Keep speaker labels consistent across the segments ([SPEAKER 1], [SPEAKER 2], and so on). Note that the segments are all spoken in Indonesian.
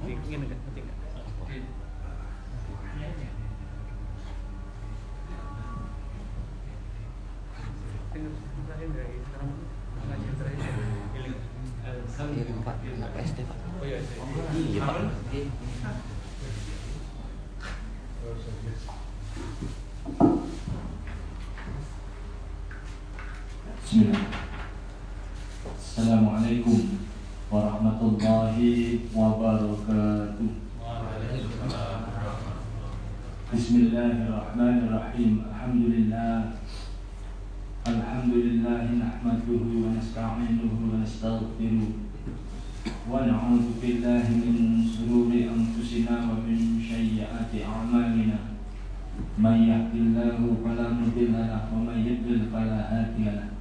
[SPEAKER 1] Ingin enggak? Penting enggak? Terakhir dari pengajian terakhir
[SPEAKER 2] Iya Pak, anak SD Pak.
[SPEAKER 1] Oh iya,
[SPEAKER 2] Iya Pak.
[SPEAKER 3] Bismillah. Assalamualaikum warahmatullahi wabarakatuh. Bismillahirrahmanirrahim. Alhamdulillah nahmaduhu wa nasta'inuhu wa nastaghfiruh wa na'udzu billahi min shururi anfusina wa min sayyiati a'malina. May yahdihillahu fala mudilla lahu wa may yudlil fala hadiya lahu.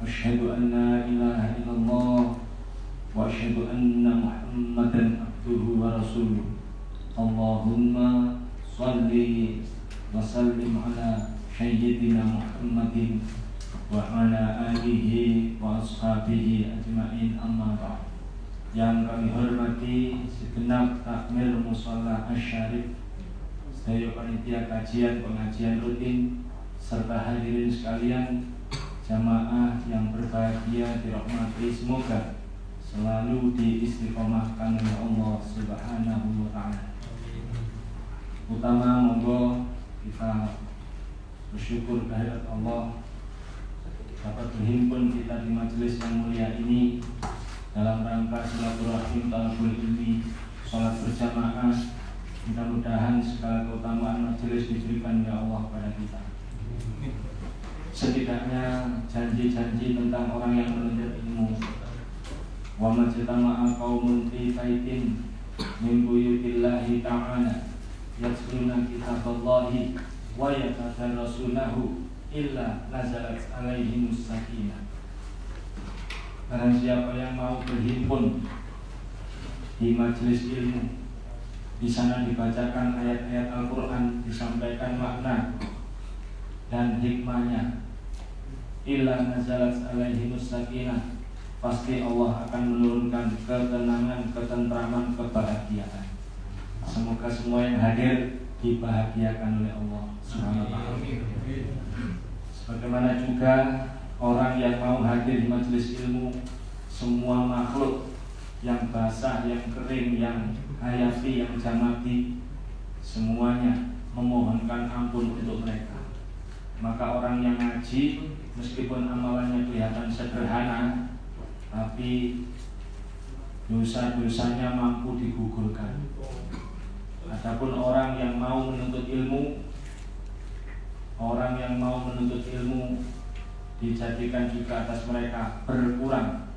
[SPEAKER 3] Asyhadu an la ilaha illallah wa asyhadu anna Muhammadan abduhu wa rasuluh. Allahumma shalli wa sallim ala sayyidina Muhammadin wa ala alihi wa ashabihi ajma'in, amma ba'd. Yang kami hormati segenap takmir musalla Asy-Syarif, sedaya panitia kajian pengajian rutin, serta hadirin sekalian, jamaah yang berbahagia dirahmati semoga selalu diistiqomahkan oleh Allah Subhanahu wa ta'ala. Utama monggo kita bersyukur kehadirat Allah dapat berhimpun kita di majelis yang mulia ini dalam rangka silaturahim talabul ilmi, sholat berjamaah. Mudah-mudahan segala keutamaan majelis diberikan ya Allah pada kita. Setidaknya janji-janji tentang orang yang menuntut ilmu. Wa majtama'a qaumun fi baitin min buyutillahi ta'ala yatluna kitaballahi wa yatadarrasunahu illa nazalat alaihimus sakinah. Barang siapa yang mau berhimpun di majelis ilmu, di sana dibacakan ayat-ayat Al-Quran, disampaikan makna dan hikmahnya, illa nazalat alaihimus sakinah, pasti Allah akan menurunkan ketenangan, ketentraman, kebahagiaan. Semoga semua yang hadir dibahagiakan oleh Allah Subhanahu wa ta'ala. Sebagaimana juga orang yang mau hadir di majelis ilmu, semua makhluk yang basah, yang kering, yang hayati, yang jamati, semuanya memohonkan ampun untuk mereka. Maka orang yang ngaji, meskipun amalannya kelihatan sederhana, tapi dosa-dosanya mampu digugurkan. Adapun orang yang mau menuntut ilmu, dijadikan juga atas mereka berkurang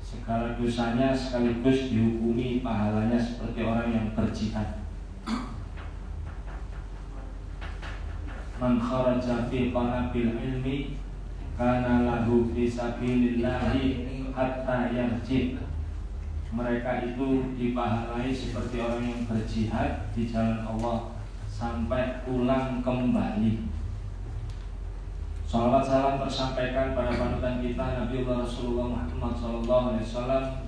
[SPEAKER 3] segala dosanya, sekaligus dihukumi pahalanya seperti orang yang berjihad. Man kharaja fi qanabil ilmi kana lahu fi sabilillahi hatta yarji. Mereka itu dipahalai seperti orang yang berjihad di jalan Allah sampai pulang kembali. Salawat salam tersampaikan pada panutan kita Nabi Rasulullah Muhammad SAW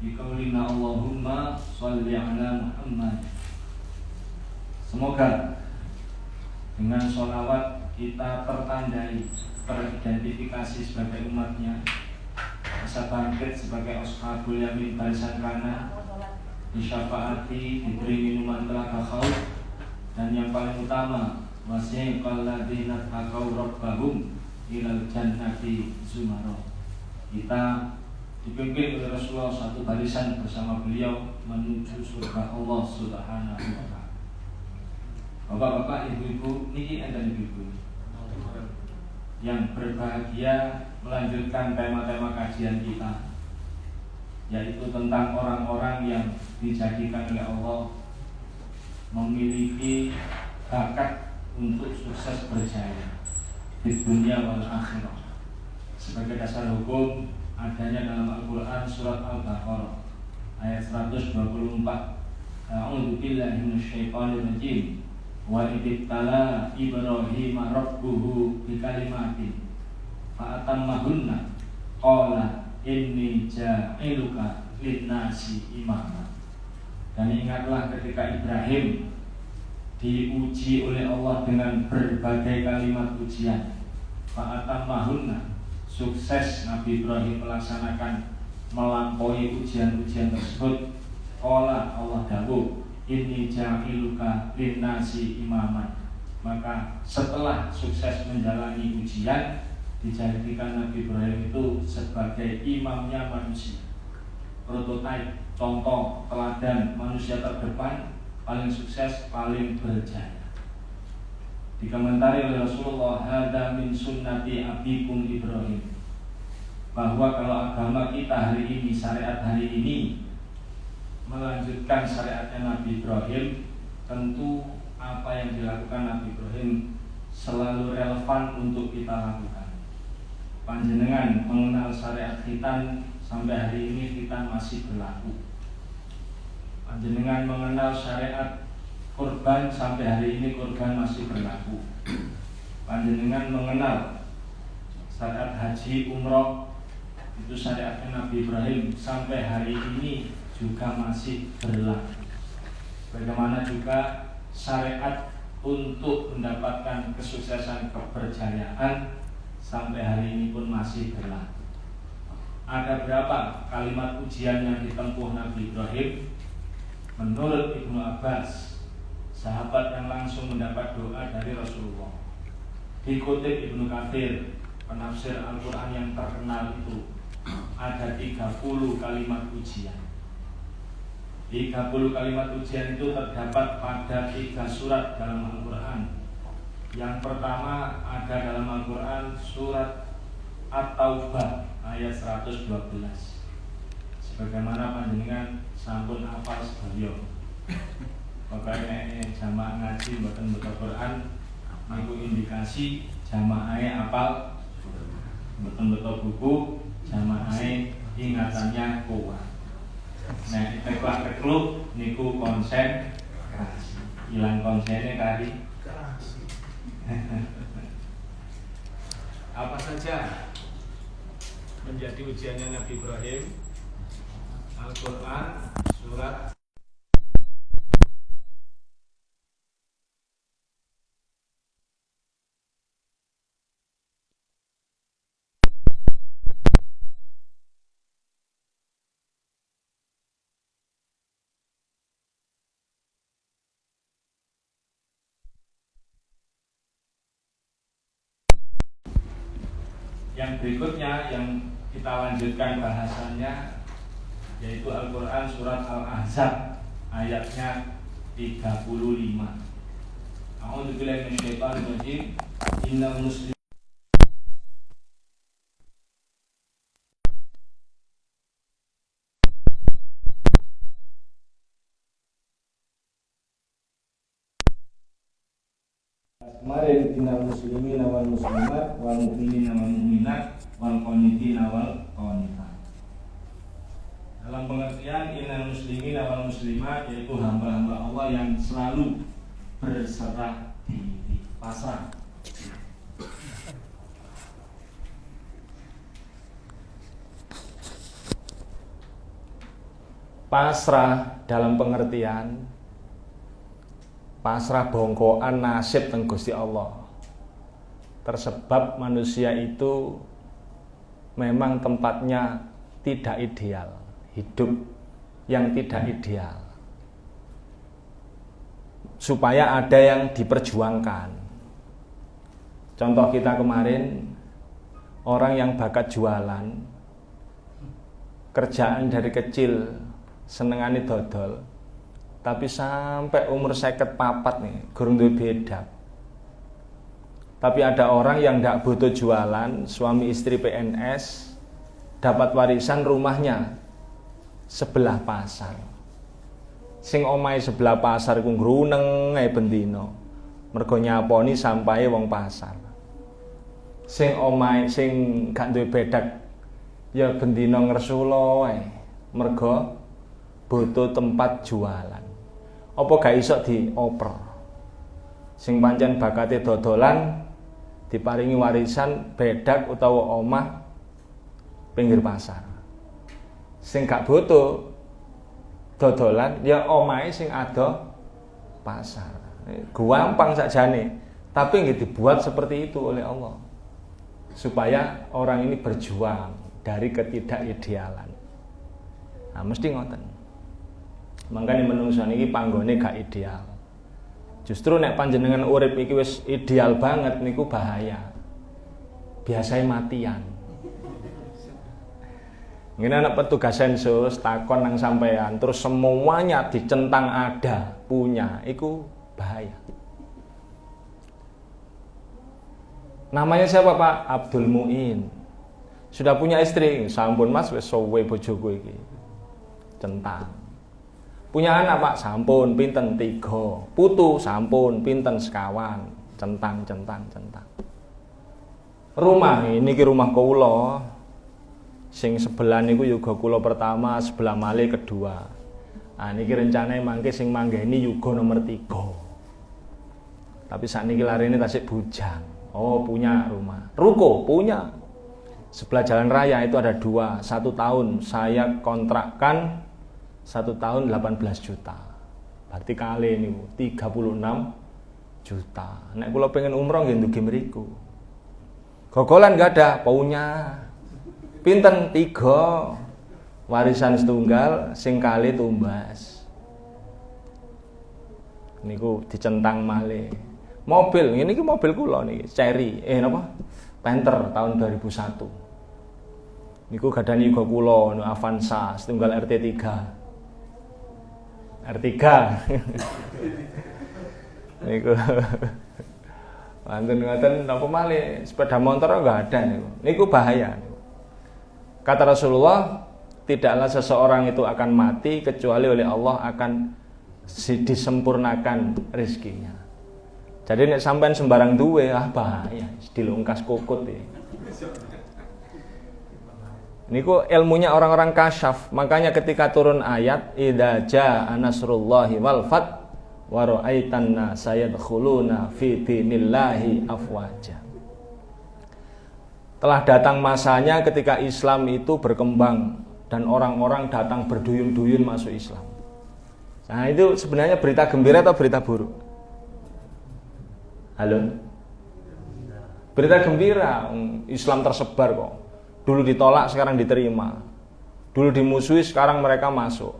[SPEAKER 3] di qaulina Allahumma sholli ala Muhammad. Semoga dengan sholawat kita tertandai, teridentifikasi sebagai umatnya, bisa bangkit sebagai ashabul yamin barisan kanan, disyafaati, diberi minuman telaga khauf, dan yang paling utama wasiqal ladzina taqaw rabbahum ilal jannati zumara. Kita dipimpin oleh Rasulullah satu barisan bersama beliau menuju surga Allah Subhanahu wa ta'ala. Bapak-bapak, ibu-ibu, niki enten ibu-ibu yang berbahagia melanjutkan tema-tema kajian kita, yaitu tentang orang-orang yang dijadikan oleh Allah memiliki bakat untuk sukses berjaya di dunia wal akhirah. Sebagai dasar hukum adanya dalam Al-Quran surat Al-Baqarah ayat 124. A'udzu billahi minasyaitonir rajim. Wa idibtala Ibrahim rabbuhu bikalimatin fa atammahunna qala inni ja'iluka linnasi imama. Dan ingatlah ketika Ibrahim diuji oleh Allah dengan berbagai kalimat ujian. Fa'atammahunna, sukses Nabi Ibrahim melaksanakan melampaui ujian-ujian tersebut. Qala, Allah dawuh, inni ja'iluka linnasi imaman. Maka setelah sukses menjalani ujian, dijadikan Nabi Ibrahim itu sebagai imamnya manusia, prototipe, contoh, teladan manusia terdepan, paling sukses, paling berjaya. Dikomentari oleh Rasulullah, hadza min sunnati abikum Ibrahim, bahwa kalau agama kita hari ini, syariat hari ini melanjutkan syariatnya Nabi Ibrahim, tentu apa yang dilakukan Nabi Ibrahim selalu relevan untuk kita lakukan. Panjenengan mengenal syariat khitan sampai hari ini khitan masih berlaku. Panjenengan mengenal syariat kurban sampai hari ini kurban masih berlaku. Panjenengan mengenal syariat haji umroh, itu syariatnya Nabi Ibrahim sampai hari ini juga masih berlaku. Bagaimana juga syariat untuk mendapatkan kesuksesan keberjayaan sampai hari ini pun masih berlaku. Ada berapa kalimat ujian yang ditempuh Nabi Ibrahim? Menurut Ibnu Abbas, sahabat yang langsung mendapat doa dari Rasulullah. Dikutip Ibnu Katsir, penafsir Al-Quran yang terkenal itu, ada 30 kalimat ujian. 30 kalimat ujian itu terdapat pada 3 surat dalam Al-Quran. Yang pertama ada dalam Al-Quran surat At-Taubah ayat 112. Sebagaimana panjenengan sampun hafal sedaya. Pokoknya jamaah ngaji mboten maca Quran niku indikasi jamaahe hafal, mboten maca buku jamaahe ingatannya kuat. Nah, teklak-tekluk niku konsen hilang konsennya kali.
[SPEAKER 4] Apa saja menjadi ujiannya Nabi Ibrahim? Al-Quran surat
[SPEAKER 3] Yang berikutnya yang kita lanjutkan bahasannya yaitu Al-Quran surat Al-Ahzab ayatnya 35. A'udzubillahi minasyaitonir rajim. Innal muslim kemarin innal muslimina wal muslimat wal mu'minina wal mu'minat wal qanitina wal qanitat. Dalam pengertian innal muslimina wal muslimat yaitu hamba-hamba Allah yang selalu berserah diri, pasrah. Pasrah dalam pengertian pasrah bongkoan nasib teng Gusti Allah. Tersebab manusia itu memang tempatnya tidak ideal, hidup yang tidak ideal. Supaya ada yang diperjuangkan. Contoh kita kemarin, orang yang bakat jualan, kerjaan dari kecil senengane dodol, tapi sampai umur 54 nih, gurung duwe bedak. Tapi ada orang yang tidak butuh jualan, suami istri PNS, dapat warisan rumahnya sebelah pasar. Sing omahe sebelah pasar ku gruneng ae bendina. Mergo nyaponi sampahe wong pasar. Sing omahe sing gak duwe bedak ya bendina ngresula ae. Mergo butuh tempat jualan. Apa gak iso dioper? Sing pancen bakate dodolan diparingi warisan bedak utawa omah pinggir pasar.
[SPEAKER 5] Sing gak butuh dodolan ya omahe sing ada pasar. Gampang sakjane, tapi nggih dibuat seperti itu oleh Allah. Supaya orang ini berjuang dari ketidakidealan. Nah, mesti ngoten. Mangkane menungso niki panggone gak ideal. Justru nek panjenengan urip iki wis ideal banget niku bahaya. Biasanya matian. Ngene anak petugas sensus takon nang sampean terus semuanya dicentang ada, punya, iku bahaya. Namanya siapa Pak? Abdul Muin. Sudah punya istri? Sampun Mas wis sowe bojoku iki. Centang. Punya anak Pak? Sampun pinten 3. Putu sampun pinten sekawan. Centang. Rumah ini ki rumah kula. Sing sebelah niku yuga kula pertama, sebelah malih kedua. Ah niki rencane mangke sing manggeni yuga nomor 3. Tapi sakniki larene tasik bujang. Oh, punya rumah. Ruko punya. Sebelah jalan raya itu ada 2. 1 tahun saya kontrakkan 1 tahun 18 juta. Berarti kali niku 36 juta. Nek kula pengen umroh nggih ndugi mriku. Gogolan enggak ada, punya. Pinten 3. Warisan setunggal sing kali tumbas. Niku dicentang malih. Mobil, ini ki mobil kula niki, Cherry. Napa? Panther tahun 2001. Niku gadani uga kula Avanza setunggal RT3. R3. Niku. Wonten ngoten napa malih sepeda motor enggak ada niku. Niku bahaya. Kata Rasulullah, tidaklah seseorang itu akan mati kecuali oleh Allah akan disempurnakan rezekinya. Jadi nek sampean sembarang duwe bahaya, dilungkas kukut ya. Niku ilmunya orang-orang kasyaf. Makanya ketika turun ayat idza jaa nasrullahi wal fath wa ra'aitan nasa yadkhuluna fi dinillahi afwaja. Telah datang masanya ketika Islam itu berkembang dan orang-orang datang berduyun-duyun masuk Islam. Nah, itu sebenarnya berita gembira atau berita buruk? Halo? Berita gembira, Islam tersebar kok. Dulu ditolak, sekarang diterima. Dulu dimusuhi, sekarang mereka masuk.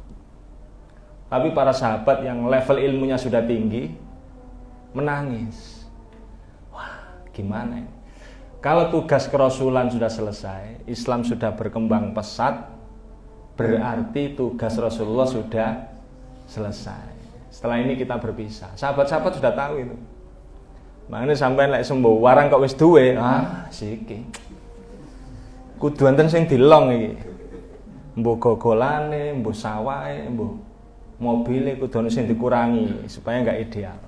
[SPEAKER 5] Tapi para sahabat yang level ilmunya sudah tinggi menangis. Wah, gimana ini? Kalau tugas kerasulan sudah selesai, Islam sudah berkembang pesat, berarti tugas Rasulullah sudah selesai. Setelah ini kita berpisah. Sahabat-sahabat sudah tahu itu. Makanya sampai lek sembuh warang kok wis duwe, siki. Kudu wonten sing dilong iki. Mbuh gogolane, mbuh sawahe, mbuh mobile kudu ono sing dikurangi supaya enggak ideal.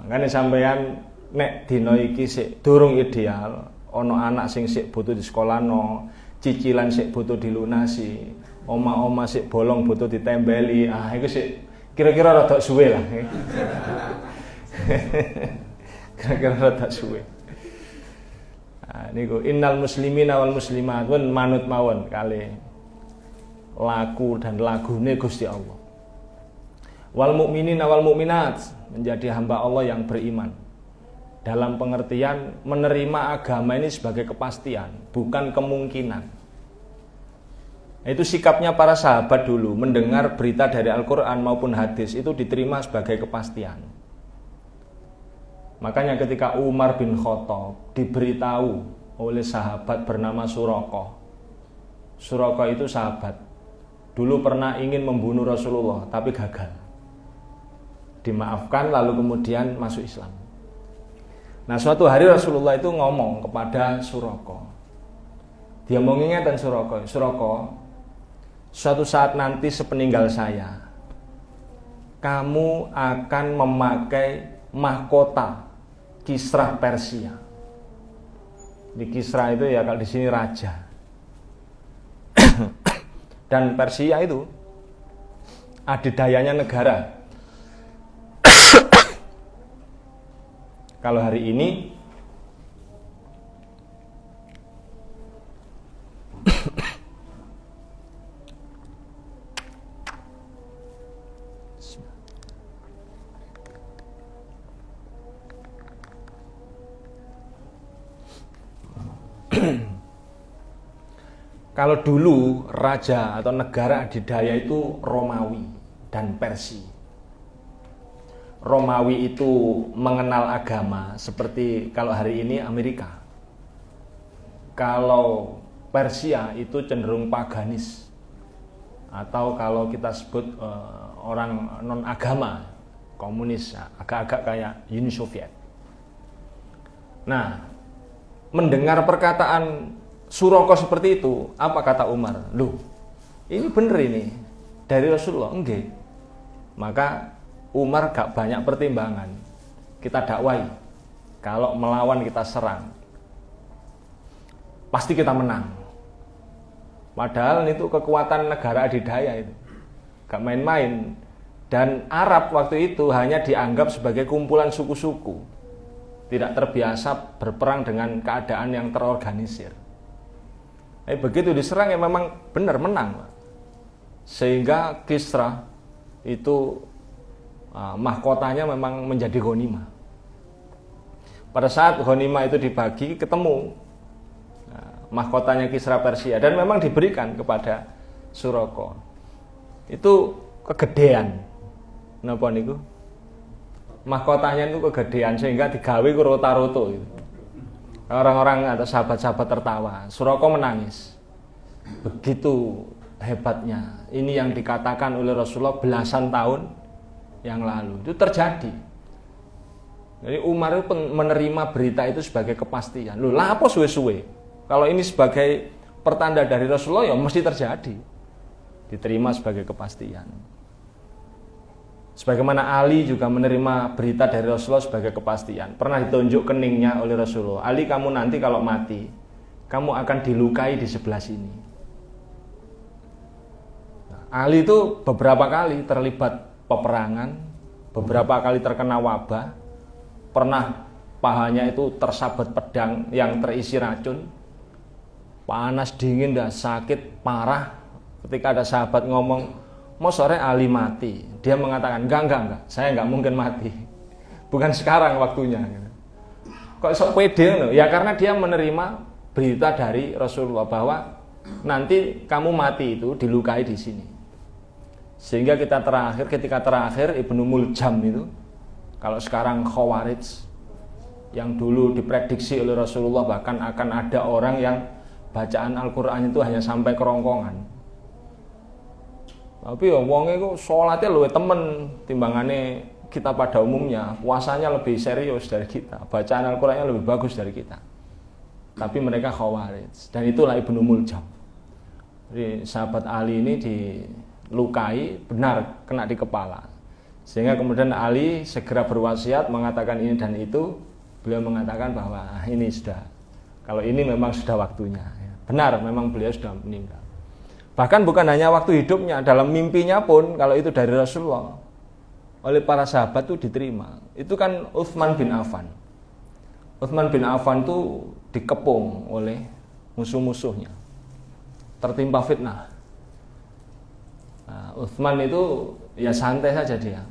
[SPEAKER 5] Makanya sampean nek dina iki sik durung ideal, ono anak sing sik butuh di sekolahno, cicilan sik butuh dilunasi, oma-oma sik bolong butuh ditembeli. Iku sik kira-kira rada suwe lah. Kira-kira rada suwe. Niku innal muslimina wal muslimat manut mawon kali laku dan lagune Gusti Allah. Wal mukminina wal mukminat menjadi hamba Allah yang beriman. Dalam pengertian menerima agama ini sebagai kepastian, bukan kemungkinan. Itu sikapnya para sahabat dulu, mendengar berita dari Al-Qur'an maupun hadis itu diterima sebagai kepastian. Makanya ketika Umar bin Khattab diberitahu oleh sahabat bernama Suraqah. Suraqah itu sahabat. Dulu pernah ingin membunuh Rasulullah tapi gagal. Dimaafkan lalu kemudian masuk Islam. Nah, suatu hari Rasulullah itu ngomong kepada Suraqah. Dia mau ngingetin Suraqah, suatu saat nanti sepeninggal saya, kamu akan memakai mahkota Kisra Persia. Di Kisra itu ya kalau di sini raja. Dan Persia itu adidayanya negara. Kalau hari ini Kalau dulu raja atau negara adidaya itu Romawi dan Persia. Romawi itu mengenal agama seperti kalau hari ini Amerika. Kalau Persia itu cenderung paganis, atau kalau kita sebut orang non agama, komunis, agak-agak kayak Uni Soviet. Nah, mendengar perkataan Suroko seperti itu, apa kata Umar? Loh, ini bener ini dari Rasulullah? Enggak. Maka Umar gak banyak pertimbangan. Kita dakwai, kalau melawan kita serang, pasti kita menang. Padahal itu kekuatan negara adidaya itu, gak main-main. Dan Arab waktu itu hanya dianggap sebagai kumpulan suku-suku, tidak terbiasa berperang dengan keadaan yang terorganisir. Begitu diserang ya memang benar menang. Sehingga Kisra itu mahkotanya memang menjadi ghanimah. Pada saat ghanimah itu dibagi, ketemu mahkotanya Kisra Persia dan memang diberikan kepada Suroko. Itu kegedean. Napa niku? Mahkotanya itu kegedean sehingga digawe ku rota-roto gitu. Orang-orang atau sahabat-sahabat tertawa. Suroko menangis. Begitu hebatnya. Ini yang dikatakan oleh Rasulullah belasan tahun yang lalu. Itu terjadi. Jadi Umar itu menerima berita itu sebagai kepastian. Loh, lah apa suwe-suwe? Kalau ini sebagai pertanda dari Rasulullah ya mesti terjadi. Diterima sebagai kepastian. Sebagaimana Ali juga menerima berita dari Rasulullah sebagai kepastian. Pernah ditunjuk keningnya oleh Rasulullah. Ali, kamu nanti kalau mati, kamu akan dilukai di sebelah sini. Nah, Ali itu beberapa kali terlibat peperangan, beberapa kali terkena wabah, pernah pahanya itu tersabet pedang yang terisi racun, panas dingin dan sakit parah. Ketika ada sahabat ngomong, mau sore Ali mati, dia mengatakan enggak, saya enggak mungkin mati, bukan sekarang waktunya. Kok sok pede loh? Ya karena dia menerima berita dari Rasulullah bahwa nanti kamu mati itu dilukai di sini. Sehingga ketika terakhir Ibnu Muljam itu, kalau sekarang Khawarij, yang dulu diprediksi oleh Rasulullah bahkan akan ada orang yang bacaan Al-Quran itu hanya sampai kerongkongan. Tapi ya wonge kok sholatnya luwih temen timbangane kita pada umumnya, puasanya lebih serius dari kita, bacaan Al-Qurannya lebih bagus dari kita. Tapi mereka Khawarij, dan itulah Ibnu Muljam. Jadi sahabat Ali ini dilukai, benar kena di kepala. Sehingga kemudian Ali segera berwasiat mengatakan ini dan itu. Beliau mengatakan bahwa ini sudah, kalau ini memang sudah waktunya. Benar, memang beliau sudah meninggal. Bahkan bukan hanya waktu hidupnya, dalam mimpinya pun kalau itu dari Rasulullah, oleh para sahabat itu diterima. Itu kan Utsman bin Affan. Utsman bin Affan itu dikepung oleh musuh-musuhnya, tertimpa fitnah. Nah, Utsman itu ya santai saja dia.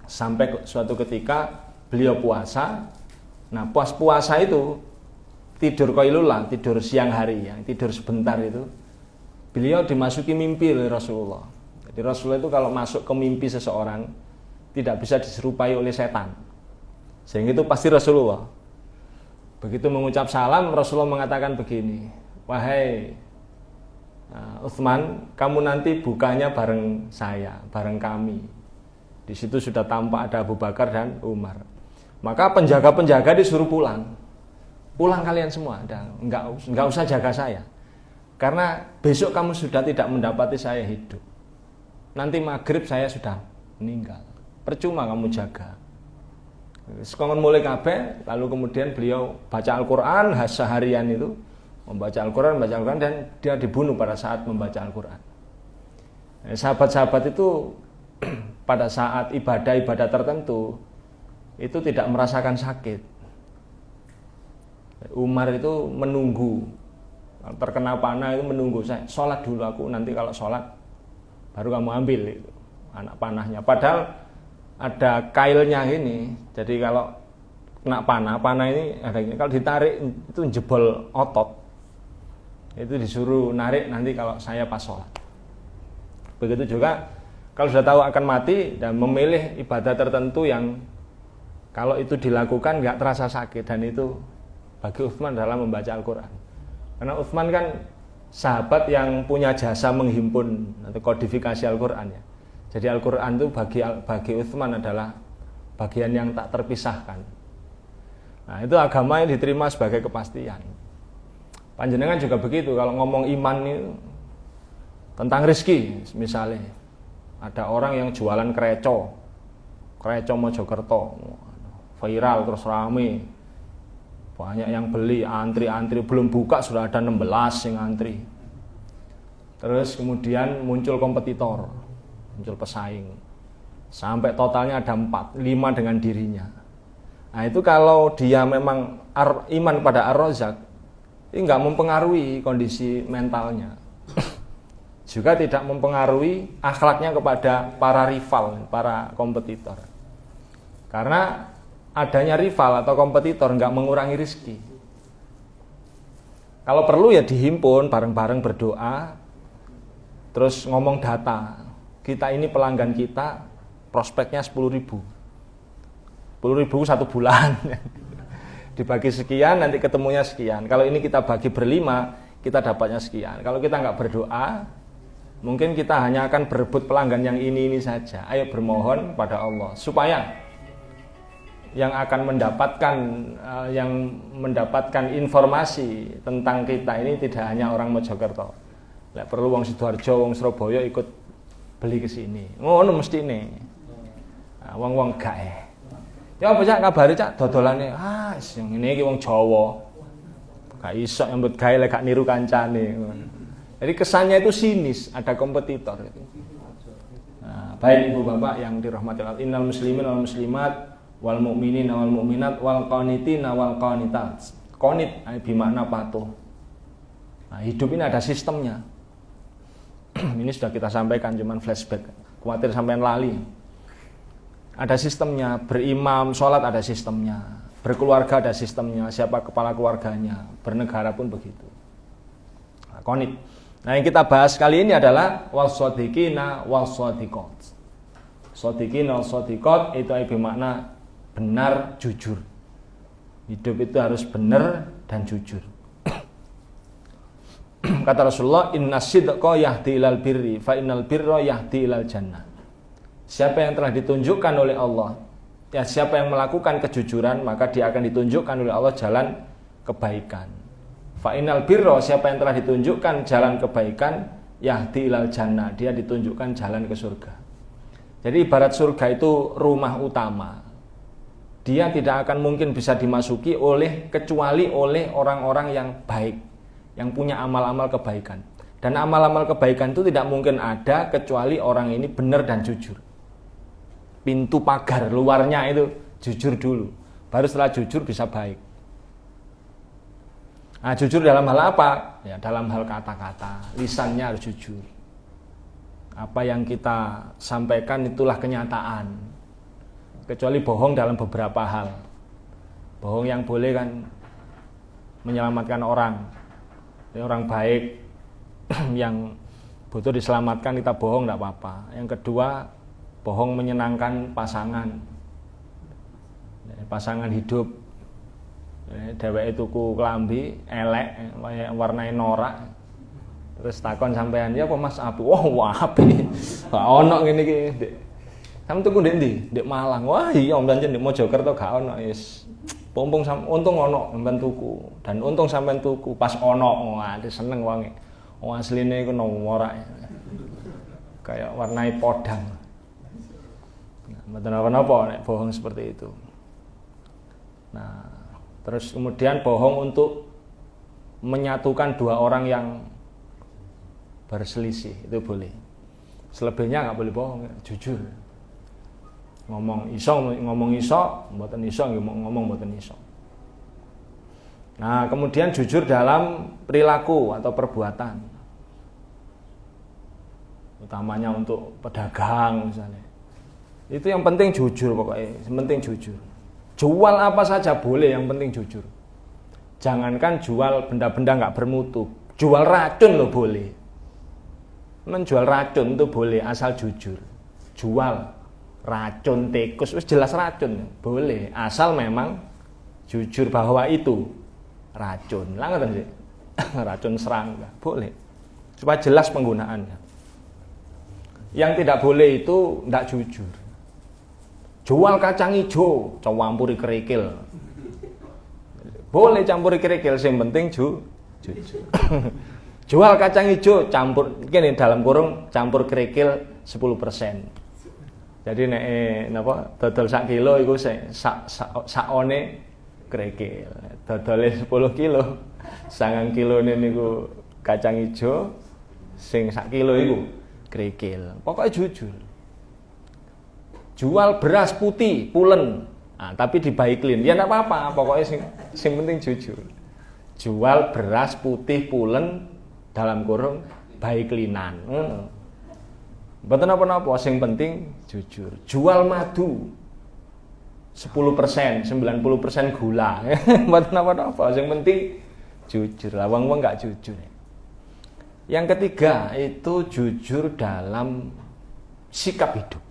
[SPEAKER 5] Sampai suatu ketika beliau puasa. Nah, pas puasa itu tidur qailullah, tidur siang hari, yang tidur sebentar itu. Beliau dimasuki mimpi oleh Rasulullah. Jadi Rasulullah itu kalau masuk ke mimpi seseorang tidak bisa diserupai oleh setan. Sehingga itu pasti Rasulullah. Begitu mengucap salam, Rasulullah mengatakan begini, wahai Utsman, kamu nanti bukanya bareng saya, bareng kami. Di situ sudah tampak ada Abu Bakar dan Umar. Maka penjaga-penjaga disuruh pulang. Pulang kalian semua, enggak usah jaga saya. Karena besok kamu sudah tidak mendapati saya hidup. Nanti maghrib saya sudah meninggal. Percuma kamu jaga. Sekongon mulai kabeh, lalu kemudian beliau baca Al-Quran seharian itu, membaca Al-Quran dan dia dibunuh pada saat membaca Al-Quran. Sahabat-sahabat itu pada saat ibadah-ibadah tertentu itu tidak merasakan sakit. Umar itu menunggu, terkena panah itu menunggu, saya sholat dulu aku, nanti kalau sholat baru kamu ambil itu anak panahnya. Padahal ada kailnya ini, jadi kalau kena panah ini ada kalau ditarik itu jebol otot. Itu disuruh narik nanti kalau saya pas sholat. Begitu juga kalau sudah tahu akan mati dan memilih ibadah tertentu yang kalau itu dilakukan nggak terasa sakit, dan itu bagi Utsman dalam membaca Al-Quran. Karena Utsman kan sahabat yang punya jasa menghimpun atau kodifikasi Al-Quran ya. Jadi Al-Quran itu bagi Utsman adalah bagian yang tak terpisahkan. Nah, itu agama yang diterima sebagai kepastian. Panjenengan juga begitu, kalau ngomong iman itu tentang rezeki, misalnya ada orang yang jualan kreco Mojokerto, viral terus rame, banyak yang beli, antri belum buka sudah ada 16 yang antri. Terus kemudian muncul kompetitor, muncul pesaing, sampai totalnya ada 5 dengan dirinya. Nah itu kalau dia memang iman pada Ar-Razzaq, ini nggak mempengaruhi kondisi mentalnya, juga tidak mempengaruhi akhlaknya kepada para rival, para kompetitor. Karena adanya rival atau kompetitor nggak mengurangi rezeki. Kalau perlu ya dihimpun bareng-bareng berdoa, terus ngomong data. Kita ini pelanggan kita, prospeknya 10.000 1 bulan. Dibagi sekian, nanti ketemunya sekian. Kalau ini kita bagi berlima, kita dapatnya sekian. Kalau kita nggak berdoa, mungkin kita hanya akan berebut pelanggan yang ini saja. Ayo bermohon pada Allah supaya yang akan mendapatkan informasi tentang kita ini tidak hanya orang Mojokerto. Lek perlu wong Sidoarjo, wong Surabaya ikut beli ke sini. Ngono mesti ini. Nah, wong gae. Ya apa cak kabare cak dodolane? Sing ngene iki wong Jawa. Gak iso nyambut gawe lek gak niru kancane. Jadi kesannya itu sinis, ada kompetitor gitu. Nah, baik Ibu Bapak yang dirahmati Allah, innal muslimin wal muslimat wal mu'minin wal mu'minat wal qanitina wal qanitat. Qanit bermakna patuh. Nah, hidup ini ada sistemnya. Ini sudah kita sampaikan, cuman flashback. Khawatir sampean lali. Ada sistemnya, berimam, sholat ada sistemnya, berkeluarga ada sistemnya, siapa kepala keluarganya, bernegara pun begitu. Nah, qanit. Nah, yang kita bahas kali ini adalah was-shadiqina was-shadiqat. Shadiqina was-shadiqat itu bermakna benar, jujur. Hidup itu harus benar dan jujur. Kata Rasulullah, inna sidqa yahdi ilal birri fa innal birra yahdi ilal jannah. Siapa yang telah ditunjukkan oleh Allah, ya siapa yang melakukan kejujuran, maka dia akan ditunjukkan oleh Allah jalan kebaikan. Fa innal birra, siapa yang telah ditunjukkan jalan kebaikan, yahdi ilal jannah, dia ditunjukkan jalan ke surga. Jadi ibarat surga itu rumah utama. Dia tidak akan mungkin bisa dimasuki kecuali oleh orang-orang yang baik, yang punya amal-amal kebaikan. Dan amal-amal kebaikan itu tidak mungkin ada kecuali orang ini benar dan jujur. Pintu pagar luarnya itu jujur dulu, baru setelah jujur bisa baik. Nah, jujur dalam hal apa? Ya, dalam hal kata-kata, lisannya harus jujur. Apa yang kita sampaikan itulah kenyataan. Kecuali bohong dalam beberapa hal. Bohong yang boleh kan menyelamatkan orang. Ini orang baik yang butuh diselamatkan, kita bohong tidak apa-apa. Yang kedua, bohong menyenangkan pasangan hidup. Dheweke tuku klambi elek warnane norak, terus takon sampean, ya apa Mas api? Wah api, gak ono ngene iki. Sampe tuku ndek ndi? Ndek Malang. Wah iya pancen ndek Mojokerto gak ono. Wis pompong untung ono sampean tuku, dan untung sampean tuku pas ono. Wah seneng wonge. Wong asline iku norak, kayak warnai podang. Mboten apa-apa nek bohong seperti itu. Nah, terus kemudian bohong untuk menyatukan dua orang yang berselisih itu boleh. Selebihnya nggak boleh bohong, jujur. Ngomong iso, mboten iso ngomong mboten iso. Nah, kemudian jujur dalam perilaku atau perbuatan. Utamanya untuk pedagang misalnya. Itu yang penting jujur pokoknya, yang penting jujur. Jual apa saja boleh, yang penting jujur. Jangankan jual benda-benda nggak bermutu, jual racun loh boleh. Menjual racun itu boleh asal jujur. Jual racun tikus, wis jelas racun, boleh asal memang jujur bahwa itu racun. Lah ngoten sih. Racun serangga, boleh. Supaya jelas penggunaannya. Yang tidak boleh itu tidak jujur. Jual kacang hijau, campuri kerikil. Boleh campuri kerikil, yang penting jujur. Jual kacang hijau, campur, ini dalam kurung campur kerikil 10%. Jadi nek napa dodol 1 kilo iku sakone kerikil. Dodole 10 kilo, 9 kilone niku kacang hijau, sing 1 kilo iku kerikil. Pokoknya jujur. Jual beras putih, pulen, nah, tapi dibaiklin, ya enggak apa-apa, pokoknya sing penting jujur. Jual beras putih pulen dalam kurung baiklinan. Mboten apa-apa, sing penting jujur. Jual madu 10%, 90% gula. Mboten apa-apa, sing penting jujur. Lah wong-wong enggak jujur. Yang ketiga itu jujur dalam sikap hidup.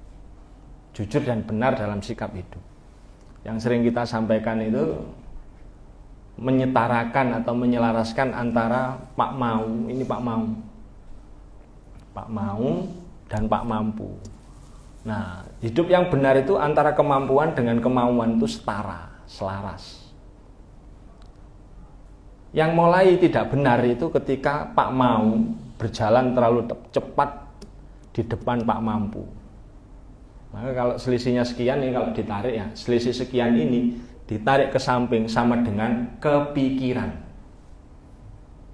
[SPEAKER 5] Jujur dan benar dalam sikap hidup. Yang sering kita sampaikan itu menyetarakan atau menyelaraskan antara Pak Mau, ini Pak Mau, Pak Mau dan Pak Mampu. Nah, hidup yang benar itu antara kemampuan dengan kemauan itu setara, selaras. Yang mulai tidak benar itu ketika Pak Mau berjalan terlalu cepat di depan Pak Mampu. Maka kalau selisihnya sekian ini, kalau ditarik ya, selisih sekian ini ditarik ke samping sama dengan kepikiran.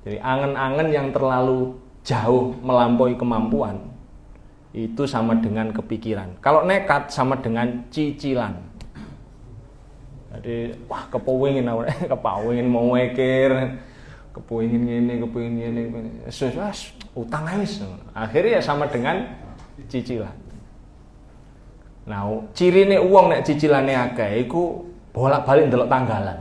[SPEAKER 5] Jadi angen-angen yang terlalu jauh melampaui kemampuan itu sama dengan kepikiran. Kalau nekat sama dengan cicilan. Jadi wah kepengin mau mikir, kepengin ini, utang wis. Akhirnya ya sama dengan cicilan. Nah, cirine uang nek cicilane akeh iku bolak-balik ndelok tanggalan.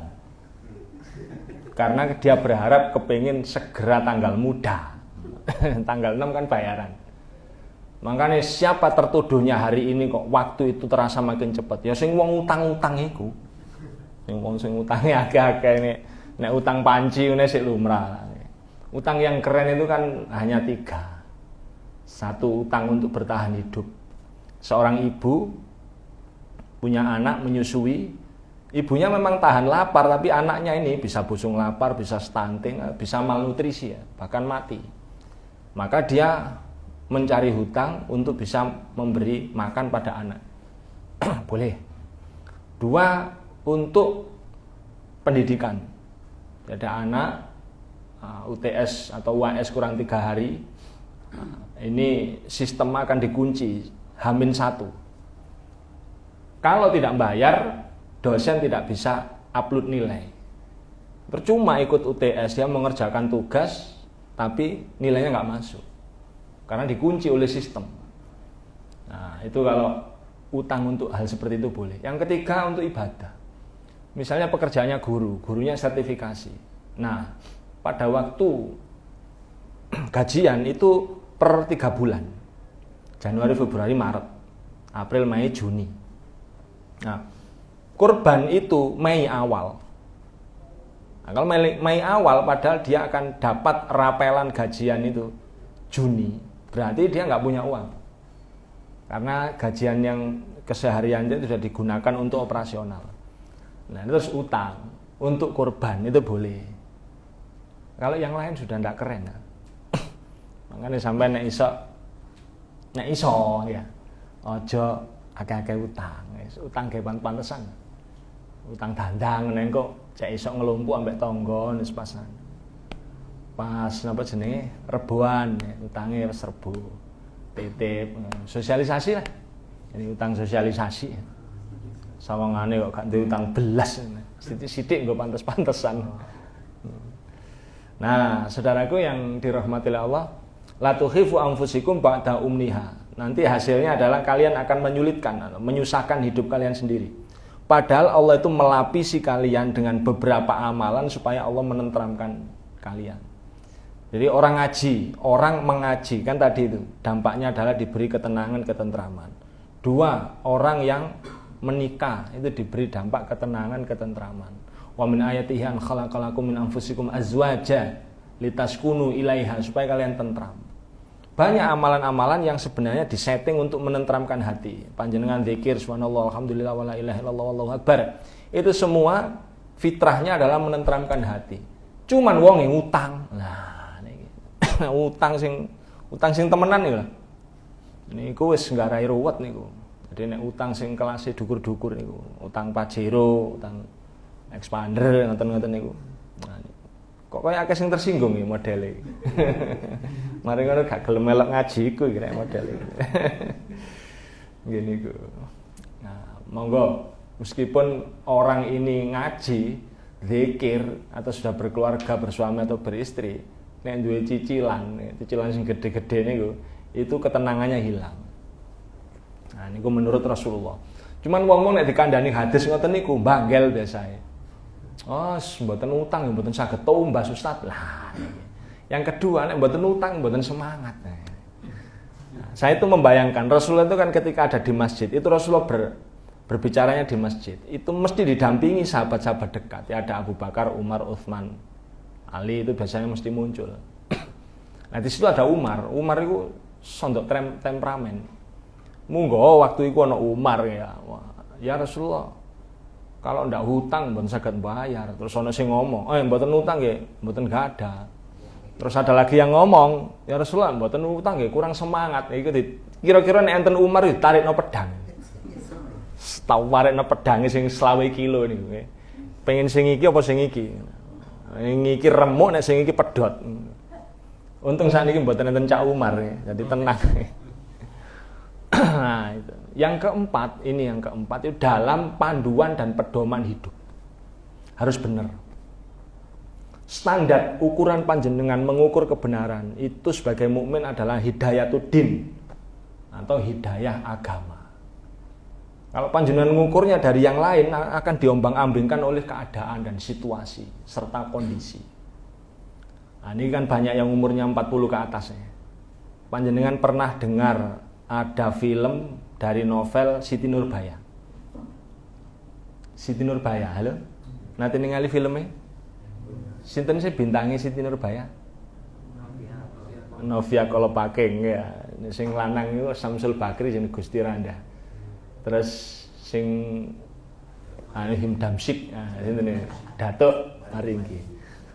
[SPEAKER 5] Karena dia berharap kepengin segera tanggal muda. Tanggal 6 kan bayaran. Makanya siapa tertuduhnya hari ini kok waktu itu terasa makin cepat? Ya sing wong utang-utang iku. Sing utange akeh-akeh nek utang panci ngene sik lumrah. Utang yang keren itu kan hanya 3. 1 utang untuk bertahan hidup. Seorang ibu punya anak menyusui, ibunya memang tahan lapar, tapi anaknya ini bisa busung lapar, bisa stunting, bisa malnutrisi ya, bahkan mati. Maka dia mencari hutang untuk bisa memberi makan pada anak. Boleh. 2, untuk pendidikan. Jadi anak UTS atau UAS kurang 3 hari, ini sistem akan dikunci. H-1. Kalau tidak bayar, dosen tidak bisa upload nilai. Percuma ikut UTS, dia mengerjakan tugas, tapi nilainya nggak masuk. Karena dikunci oleh sistem. Nah, itu kalau utang untuk hal seperti itu boleh. Yang ketiga untuk ibadah. Misalnya pekerjaannya guru, gurunya sertifikasi. Nah, pada waktu gajian itu per 3 bulan. Januari, Februari, Maret, April, Mei, Juni. Nah, kurban itu Mei awal. Nah, kalau Mei awal, padahal dia akan dapat rapelan gajian itu Juni. Berarti dia nggak punya uang. Karena gajian yang keseharian itu sudah digunakan untuk operasional. Nah, terus utang untuk kurban itu boleh. Kalau yang lain sudah nggak keren. Nah. Makanya sampai nek iso ya, aja akeh-akeh utang. Utang gawe pantesan. Utang dandang nek kok cek iso ngelumpuk ambek tangga wis pasan. Pas napa jenenge reboan, utange wis rebo. Titip sosialisasi lah. Ini utang sosialisasi. Sawangane kok gak duwe utang belas. Sithik-sithik nggo pantes-pantesan. Nah, saudaraku yang dirahmati Allah, la tukhifu anfusikum ba'da umniha. Nanti hasilnya adalah kalian akan menyulitkan, menyusahkan hidup kalian sendiri. Padahal Allah itu melapisi kalian dengan beberapa amalan supaya Allah menenteramkan kalian. Jadi orang ngaji, orang mengaji kan tadi itu dampaknya adalah diberi ketenangan, ketentraman. 2, orang yang menikah itu diberi dampak ketenangan, ketentraman. Wa min ayatihi an khalaqalakum min anfusikum azwaja litaskunu ilaiha, supaya kalian tentram. Banyak amalan-amalan yang sebenarnya disetting untuk menentramkan hati. Panjenengan zikir subhanallah alhamdulillah wala ilaha illallah wallahu akbar. Itu semua fitrahnya adalah menentramkan hati. Cuman wong yang utang. Nah, utang sing temenan iki lho. Niku wis nggarai ruwet niku. Jadi nek utang sing kelas dhukur-dhukur niku, utang Pajero, utang Expander ngoten-ngoten niku. Nah, kok kaya akeh sing tersinggung iki modele. Mari ngono gak gelem melok ngaji iku iki nek modele. Ngene iku. Nah, monggo meskipun orang ini ngaji, zikir atau sudah berkeluarga, bersuami atau beristri, nek duwe cicilan sing gede-gede niku, itu ketenangannya hilang. Nah, niku menurut Rasulullah. Cuman wong-wong nek dikandani hadis ngoten niku banggel biasae. Oh, mboten utang, mboten saged tumbas Ustaz. Lah. Yang kedua, nek mboten utang, mboten semangat. Nah, saya itu membayangkan Rasulullah itu kan ketika ada di masjid, itu Rasulullah berbicaranya di masjid, itu mesti didampingi sahabat-sahabat dekat. Ya, ada Abu Bakar, Umar, Utsman, Ali, itu biasanya mesti muncul. Nah, di situ ada Umar. Umar itu sondok temperamen. Monggo waktu itu ana Umar ya. Wah, ya Rasulullah, kalau ndak hutang mboten saged bayar. Terus ana sing ngomong, mboten utang nggih, mboten gak ada. Terus ada lagi yang ngomong, ya Rasulullah mboten utang nggih, kurang semangat. Iku kira-kira nek enten Umar ditarikno pedang. Tau warikno pedange sing 20 kilo niku nggih. Pengen sing iki apa sing iki? Iki remuk, nek sing iki pedhot. Untung sakniki mboten enten Cak Umar ya, jadi tenang. Nah, itu. Yang keempat itu dalam panduan dan pedoman hidup. Harus benar. Standar ukuran panjenengan mengukur kebenaran itu sebagai mukmin adalah hidayatuddin atau hidayah agama. Kalau panjenengan mengukurnya dari yang lain akan diombang-ambingkan oleh keadaan dan situasi serta kondisi. Nah, ini kan banyak yang umurnya 40 ke atas ya. Panjenengan pernah dengar ada film dari novel Siti Nurbaya. Siti Nurbaya, halo? Nanti ningali filmnya? Sinten sih bintangi Siti Nurbaya? Novia Kolopaking ya. Sing lanang itu Samsul Bakri jeneng Gusti Randa. Terus sing Himdam Syik, Datuk Maringgi.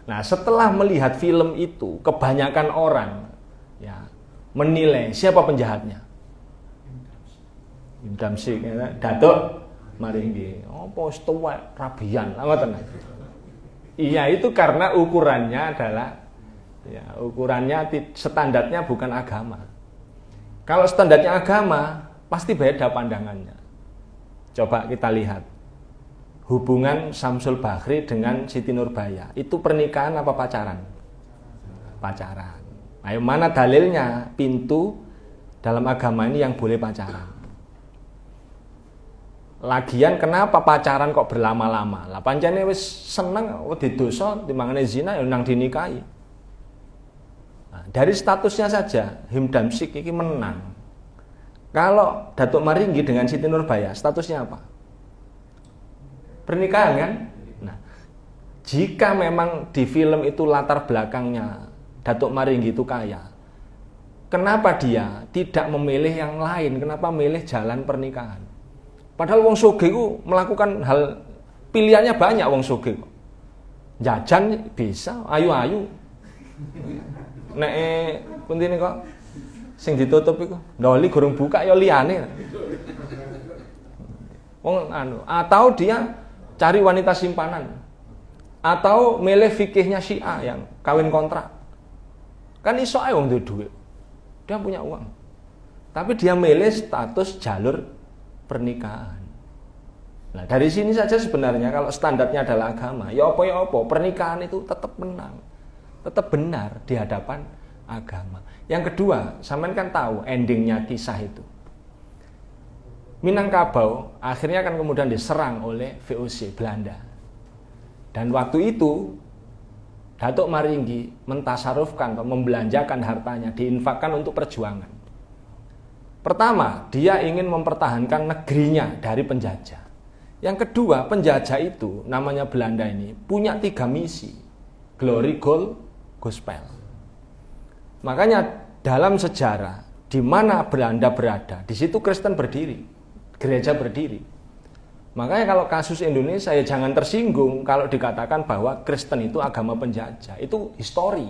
[SPEAKER 5] Nah, setelah melihat film itu, kebanyakan orang ya menilai siapa penjahatnya. Himdam Syik, ya, Datuk Maringgi. Apa wis tuwek rabian, ngoten. Iya, itu karena ukurannya adalah ya, ukurannya standarnya bukan agama. Kalau standarnya agama, pasti beda pandangannya. Coba kita lihat hubungan Samsul Bakri dengan Siti Nurbaya. Itu pernikahan apa pacaran? Pacaran. Ayo, mana dalilnya pintu dalam agama ini yang boleh pacaran? Lagian kenapa pacaran kok berlama-lama? Lah pancene wis seneng wedi dosa timbangane zina ya nang dinikahi. Nah, dari statusnya saja Himdam Syik iki menang. Kalau Datuk Maringgi dengan Siti Nurbaya statusnya apa? Pernikahan kan? Nah, jika memang di film itu latar belakangnya Datuk Maringgi itu kaya, kenapa dia tidak memilih yang lain? Kenapa memilih jalan pernikahan? Padahal wong sugih ku melakukan hal pilihannya banyak wong sugih. Jajan bisa, ayu-ayu. Nek puntine kok sing ditutup iku, ndoli gorong buka ya liyane. Wong atau dia cari wanita simpanan. Atau milih fikihnya Syiah yang kawin kontrak. Kan iso ae wong duwe duit. Dia punya uang. Tapi dia milih status jalur pernikahan. Nah, dari sini saja sebenarnya kalau standarnya adalah agama, ya apa pernikahan itu tetap menang, tetap benar di hadapan agama. Yang kedua, sampean kan tahu endingnya kisah itu. Minangkabau akhirnya kan kemudian diserang oleh VOC Belanda. Dan waktu itu Datuk Maringgi mentasarufkan atau membelanjakan hartanya, diinfakkan untuk perjuangan. Pertama, dia ingin mempertahankan negerinya dari penjajah. Yang kedua, penjajah itu, namanya Belanda ini, punya 3 misi. Glory, Gold, Gospel. Makanya dalam sejarah, di mana Belanda berada, di situ Kristen berdiri, gereja berdiri. Makanya kalau kasus Indonesia, ya jangan tersinggung kalau dikatakan bahwa Kristen itu agama penjajah. Itu histori.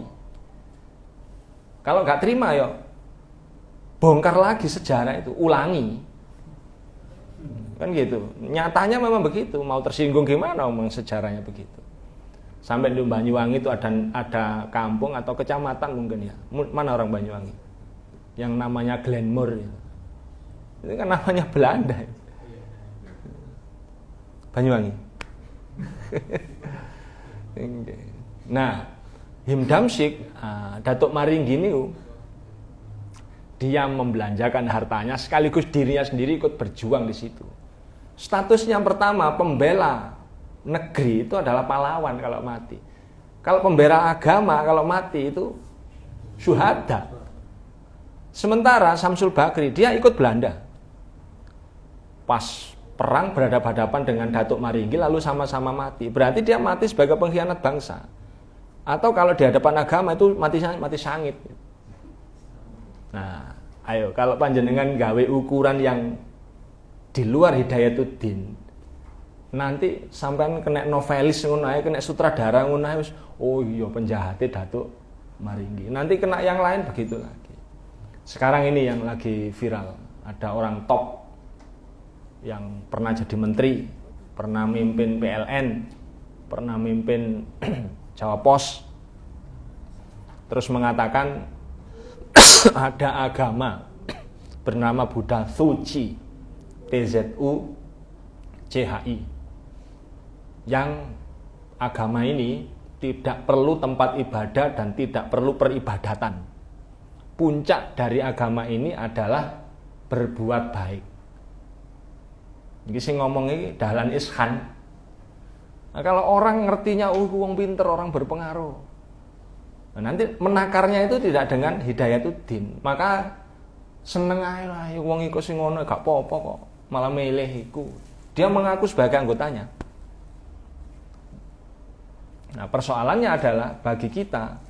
[SPEAKER 5] Kalau nggak terima, ya bongkar lagi sejarah itu, ulangi. Kan gitu. Nyatanya memang begitu. Mau tersinggung gimana omong sejarahnya begitu. Sampai di Banyuwangi itu ada kampung atau kecamatan mungkin ya. Mana orang Banyuwangi? Yang namanya Glenmore itu. Itu kan namanya Belanda. Banyuwangi. Nah, Him Damsyik, Datuk Maringgi ini dia membelanjakan hartanya sekaligus dirinya sendiri ikut berjuang di situ. Statusnya yang pertama, pembela negeri itu adalah pahlawan kalau mati. Kalau pembela agama kalau mati itu syuhada. Sementara Samsul Bakri dia ikut Belanda. Pas perang berhadapan-hadapan dengan Datuk Maringgi lalu sama-sama mati. Berarti dia mati sebagai pengkhianat bangsa. Atau kalau di hadapan agama itu mati sangit. Nah, ayo kalau panjenengan gawe ukuran yang di luar Hidayatuddin, nanti sampean kena novelis ngono ae, kena sutradara ngono ae, oh iya penjahatnya Datuk Maringgi. Nanti kena yang lain begitu lagi. Sekarang ini yang lagi viral, ada orang top yang pernah jadi menteri, pernah mimpin PLN, pernah mimpin Jawa Pos, terus mengatakan ada agama bernama Buddha Suci, TZU CHI, yang agama ini tidak perlu tempat ibadah dan tidak perlu peribadatan. Puncak dari agama ini adalah berbuat baik. Iki sing ngomong iki Dahlan Iskan. Nah, kalau orang ngertinya wong pinter, orang berpengaruh. Nah, nanti menakarnya itu tidak dengan Hidayatuddin. Maka seneng ae lah wong iku sing ngono gak apa-apa kok. Malah milih iku. Dia mengaku sebagai anggotanya. Nah, persoalannya adalah bagi kita,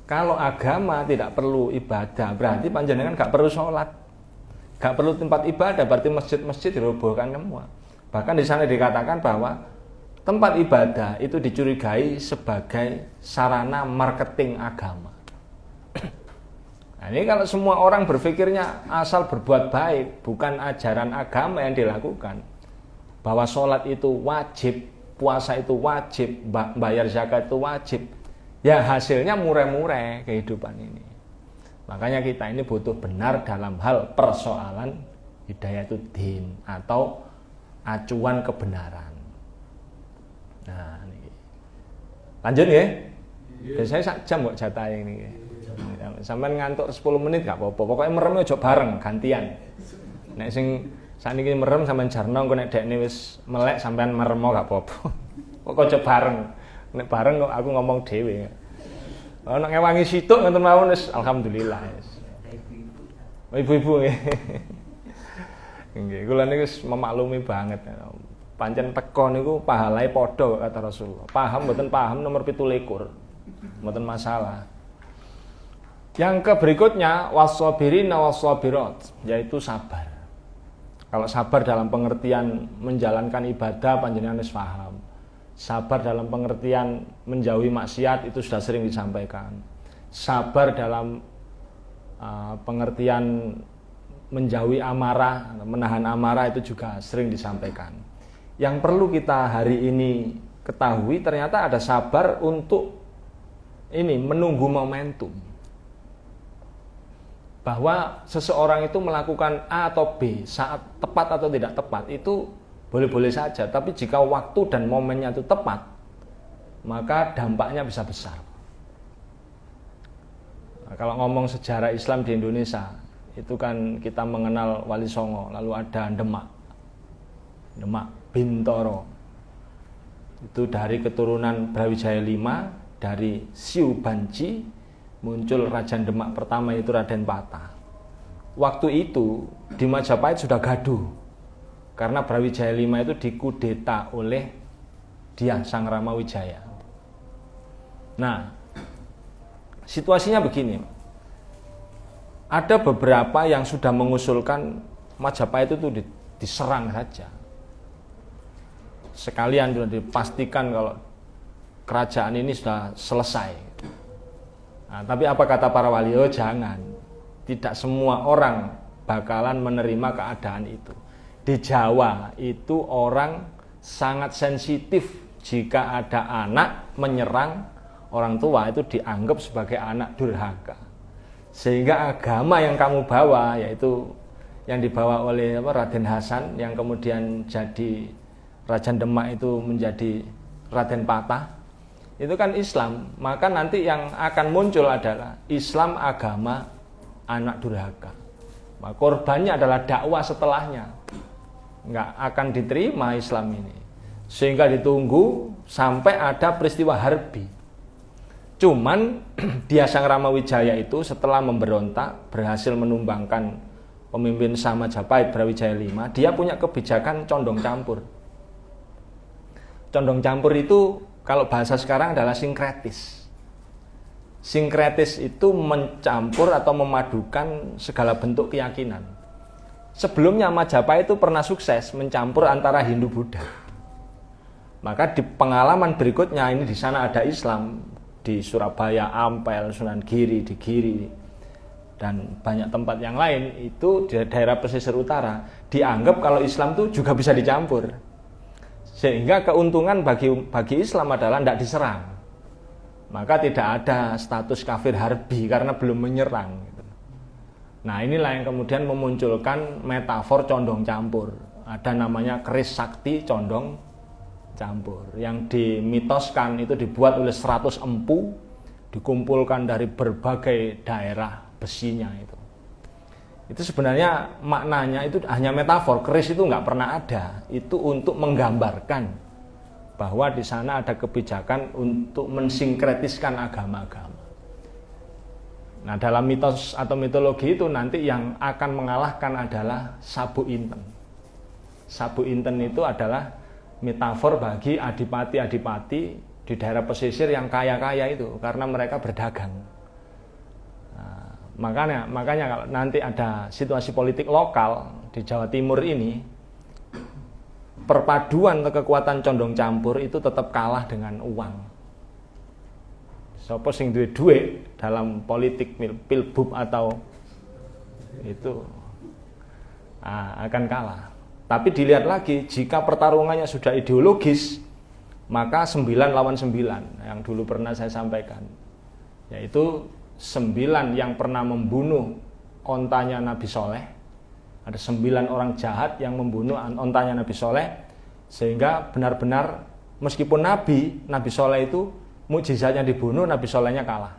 [SPEAKER 5] kalau agama tidak perlu ibadah, berarti panjenengan gak perlu sholat, gak perlu tempat ibadah, berarti masjid-masjid dirobohkan semua. Bahkan di sana dikatakan bahwa tempat ibadah itu dicurigai sebagai sarana marketing agama. Nah, ini kalau semua orang berpikirnya asal berbuat baik, bukan ajaran agama yang dilakukan, bahwa sholat itu wajib, puasa itu wajib, bayar zakat itu wajib, ya hasilnya mureh-mureh kehidupan ini. Makanya kita ini butuh benar dalam hal persoalan Hidayatuddin atau acuan kebenaran. Nah, ini lanjut ya. Biasanya sak jam kok jatah ini. Sampai ngantuk 10 menit gak apa-apa. Pokoknya merem aja bareng gantian. Nek sing saniki merem sampean jarno engko nek dekne wis melek sampean merem gak apa-apa. Kok aja bareng. Nek bareng kok aku ngomong dhewe. Nek ngewangi situk ngoten mawon wis alhamdulillah. Ibu-ibu nggih. Nggih, kula niku wis memaklumi banget. Pancen teko niku pahalae padha kata Rasulullah. Paham mboten paham nomor 17. Mboten masalah. Yang berikutnya wasabirina wasabirat, yaitu sabar. Kalau sabar dalam pengertian menjalankan ibadah panjenengan wis paham. Sabar dalam pengertian menjauhi maksiat itu sudah sering disampaikan. Sabar dalam pengertian menjauhi amarah, menahan amarah itu juga sering disampaikan. Yang perlu kita hari ini ketahui ternyata ada sabar untuk ini menunggu momentum. Bahwa seseorang itu melakukan A atau B saat tepat atau tidak tepat itu boleh-boleh saja, tapi jika waktu dan momennya itu tepat, maka dampaknya bisa besar. Nah, kalau ngomong sejarah Islam di Indonesia, itu kan kita mengenal Wali Songo, lalu ada Demak Bintoro, itu dari keturunan Brawijaya V, dari Siu Banci muncul Raja Demak pertama itu Raden Patah. Waktu itu di Majapahit sudah gaduh karena Brawijaya V itu dikudeta oleh dia Sang Ramawijaya. Nah, situasinya begini, ada beberapa yang sudah mengusulkan Majapahit itu diserang saja. Sekalian sudah dipastikan kalau kerajaan ini sudah selesai. Nah, tapi apa kata para wali? Oh, jangan. Tidak semua orang bakalan menerima keadaan itu. Di Jawa itu orang sangat sensitif jika ada anak menyerang orang tua itu dianggap sebagai anak durhaka. Sehingga agama yang kamu bawa, yaitu yang dibawa oleh Raden Hasan yang kemudian jadi Raja Demak itu menjadi Raden Patah, itu kan Islam. Maka nanti yang akan muncul adalah Islam agama anak durhaka. Maka korbannya adalah dakwah setelahnya. Nggak akan diterima Islam ini. Sehingga ditunggu sampai ada peristiwa Harbi. Cuman dia Sang Ramawijaya itu setelah memberontak berhasil menumbangkan pemimpin Shah Majapahit Brawijaya V, dia punya kebijakan condong campur. Condong campur itu kalau bahasa sekarang adalah sinkretis. Sinkretis itu mencampur atau memadukan segala bentuk keyakinan. Sebelumnya Majapahit itu pernah sukses mencampur antara Hindu Buddha. Maka di pengalaman berikutnya ini di sana ada Islam. Di Surabaya, Ampel, Sunan Giri, di Giri, dan banyak tempat yang lain itu di daerah pesisir utara dianggap kalau Islam itu juga bisa dicampur, sehingga keuntungan bagi Islam adalah tidak diserang, maka tidak ada status kafir harbi karena belum menyerang. Nah, inilah yang kemudian memunculkan metafor condong campur. Ada namanya keris sakti condong campur, yang dimitoskan itu dibuat oleh 100 empu, dikumpulkan dari berbagai daerah besinya itu. Itu sebenarnya maknanya itu hanya metafor, keris itu nggak pernah ada. Itu untuk menggambarkan bahwa di sana ada kebijakan untuk mensinkretiskan agama-agama. Nah, dalam mitos atau mitologi itu nanti yang akan mengalahkan adalah Sabu Inten. Sabu Inten itu adalah metafor bagi adipati-adipati di daerah pesisir yang kaya-kaya itu karena mereka berdagang. Nah, makanya kalau nanti ada situasi politik lokal di Jawa Timur ini, perpaduan atau kekuatan condong campur itu tetap kalah dengan uang. Sopo sing duwe duit dalam politik pilbub atau itu akan kalah. Tapi dilihat lagi, jika pertarungannya sudah ideologis, maka 9 lawan 9 yang dulu pernah saya sampaikan, yaitu 9 yang pernah membunuh ontanya Nabi Soleh. Ada 9 orang jahat yang membunuh ontanya Nabi Soleh, sehingga benar-benar meskipun Nabi Soleh itu mukjizatnya dibunuh, Nabi Solehnya kalah.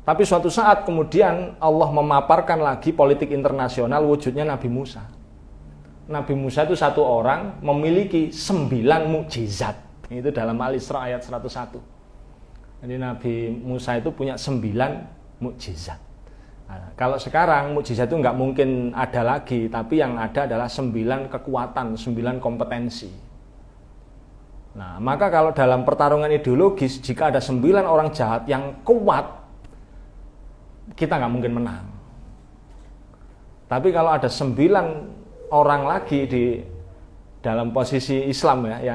[SPEAKER 5] Tapi suatu saat kemudian Allah memaparkan lagi politik internasional wujudnya Nabi Musa. Nabi Musa itu satu orang memiliki 9 mukjizat. Itu dalam Al-Isra ayat 101. Jadi Nabi Musa itu punya 9 mukjizat. Nah, kalau sekarang mukjizat itu nggak mungkin ada lagi, tapi yang ada adalah 9 kekuatan, 9 kompetensi. Nah, maka kalau dalam pertarungan ideologis, jika ada 9 orang jahat yang kuat, kita nggak mungkin menang. Tapi kalau ada 9 orang lagi di dalam posisi Islam ya,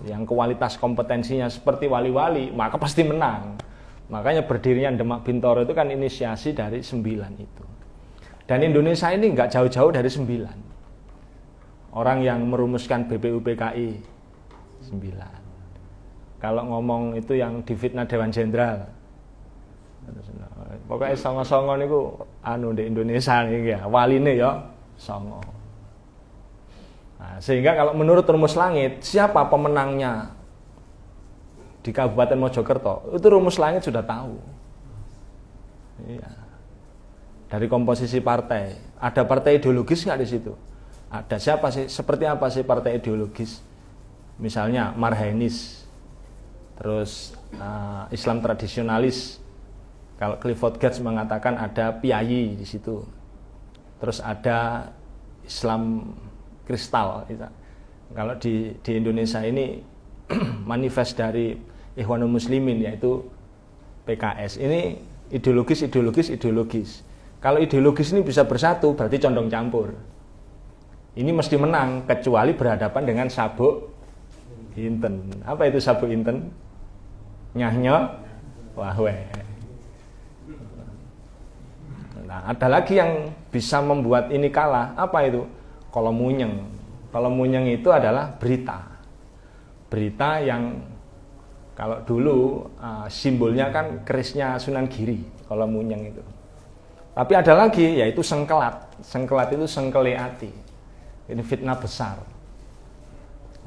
[SPEAKER 5] yang kualitas kompetensinya seperti wali-wali, maka pasti menang. Makanya berdirinya Demak Bintoro itu kan inisiasi dari 9 itu. Dan Indonesia ini nggak jauh-jauh dari 9. Orang yang merumuskan BPUPKI 9. Kalau ngomong itu yang difitnah Dewan Jenderal. Pokoknya songo-songo niku di Indonesia nih ya, waline ya songo. Nah, sehingga kalau menurut Rumus Langit, siapa pemenangnya di Kabupaten Mojokerto, itu Rumus Langit sudah tahu. Iya. dari komposisi partai. Ada partai ideologis nggak di situ? Ada siapa sih? Seperti apa sih partai ideologis? Misalnya Marhainis, terus Islam tradisionalis. Kalau Clifford Geertz mengatakan ada Piayi di situ. Terus ada Islam kristal. Kalau di Indonesia ini manifest dari Ikhwanul Muslimin yaitu PKS. Ini ideologis. Kalau ideologis ini bisa bersatu berarti condong campur. Ini mesti menang kecuali berhadapan dengan sabuk inten. Apa itu sabuk inten? Nyahnya wahwe. Nah, ada lagi yang bisa membuat ini kalah. Apa itu? Kolomunyeng. Kolomunyeng itu adalah berita. Berita yang kalau dulu simbolnya kan kerisnya Sunan Giri, Kolomunyeng itu. Tapi ada lagi yaitu sengkelat. Sengkelat itu sengkeleati. Ini fitnah besar.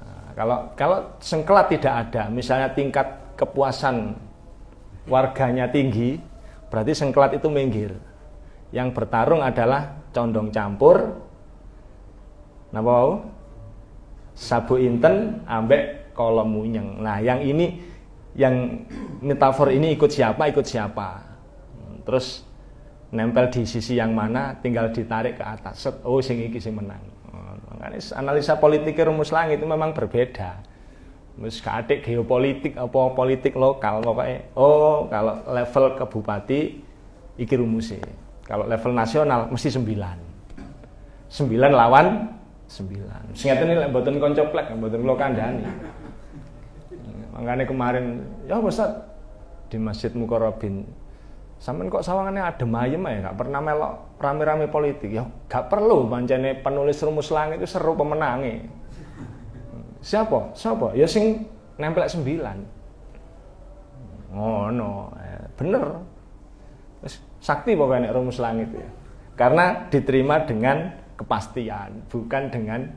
[SPEAKER 5] Nah, kalau sengkelat tidak ada, misalnya tingkat kepuasan warganya tinggi, berarti sengkelat itu minggir. Yang bertarung adalah condong campur. Napa wau? Sabu inten ambek kolomunyeng. Nah, yang metafor ini ikut siapa? Terus nempel di sisi yang mana, tinggal ditarik ke atas. Oh, sing iki sing menang. Makanya analisa politik rumus langit itu memang berbeda. Mus katik geopolitik apa politik lokal pokoknya. Oh, kalau level kabupaten iki rumusnya. Kalau level nasional mesti 9. 9 lawan 9. Sing ngeten iki lek mboten kanca plek, mboten kula kandhani. Makanya kemarin, ya Ustaz di Masjid Mukarrabin, sampean kok sawangannya adem ayem ya, gak pernah melok rame-rame politik. Ya gak perlu, pancene penulis rumus langit itu seru pemenangnya. Siapa? Ya sing nempel 9. Oh no, bener. Sakti pokoknya rumus langit ya. Karena diterima dengan kepastian, bukan dengan